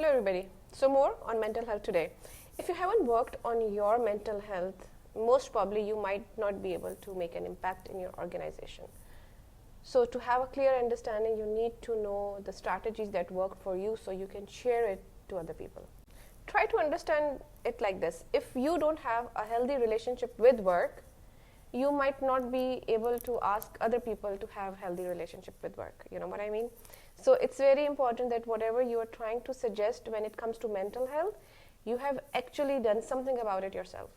Hello everybody. So more on mental health today. If you haven't worked on your mental health, most probably you might not be able to make an impact in your organization. So to have a clear understanding, you need to know the strategies that work for you so you can share it to other people. Try to understand it like this. If you don't have a healthy relationship with work, you might not be able to ask other people to have healthy relationship with work. You know what I mean? So it's very important that whatever you are trying to suggest when it comes to mental health, you have actually done something about it yourself.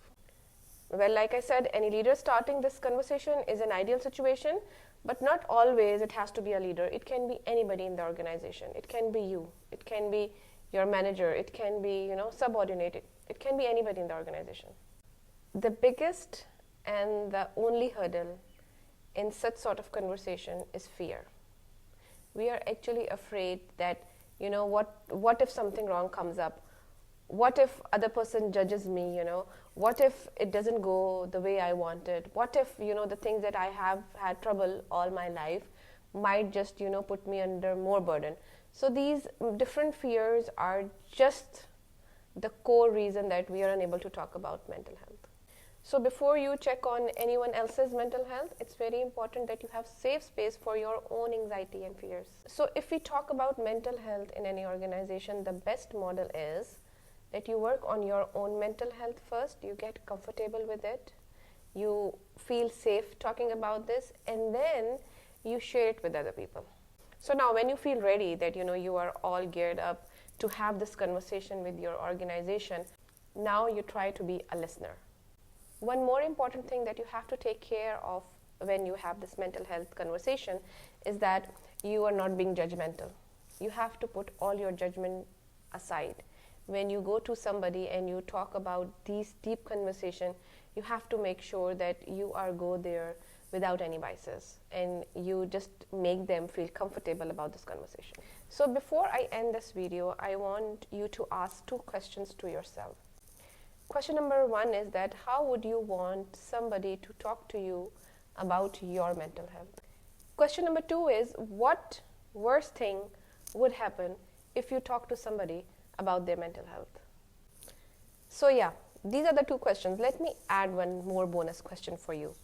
Well, like I said, any leader starting this conversation is an ideal situation, but not always it has to be a leader. It can be anybody in the organization. It can be you. It can be your manager. It can be, subordinated. It can be anybody in the organization. The biggest and the only hurdle in such sort of conversation is fear. We are actually afraid that, what if something wrong comes up? What if other person judges me, What if it doesn't go the way I wanted? What if, the things that I have had trouble all my life might just, put me under more burden? So these different fears are just the core reason that we are unable to talk about mental health. So before you check on anyone else's mental health, it's very important that you have safe space for your own anxiety and fears. So if we talk about mental health in any organization, the best model is that you work on your own mental health first, you get comfortable with it, you feel safe talking about this, and then you share it with other people. So now when you feel ready that you are all geared up to have this conversation with your organization, now you try to be a listener. One more important thing that you have to take care of when you have this mental health conversation is that you are not being judgmental. You have to put all your judgment aside. When you go to somebody and you talk about these deep conversation, you have to make sure that you go there without any biases and you just make them feel comfortable about this conversation. So before I end this video, I want you to ask 2 questions to yourself. Question number 1 is that how would you want somebody to talk to you about your mental health? Question number 2 is what worst thing would happen if you talk to somebody about their mental health? So yeah, these are the 2 questions. Let me add one more bonus question for you.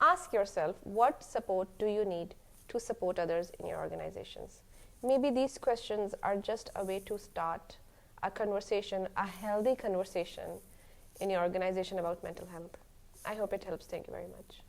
Ask yourself, what support do you need to support others in your organizations? Maybe these questions are just a way to start a conversation, a healthy conversation in your organization about mental health. I hope it helps. Thank you very much.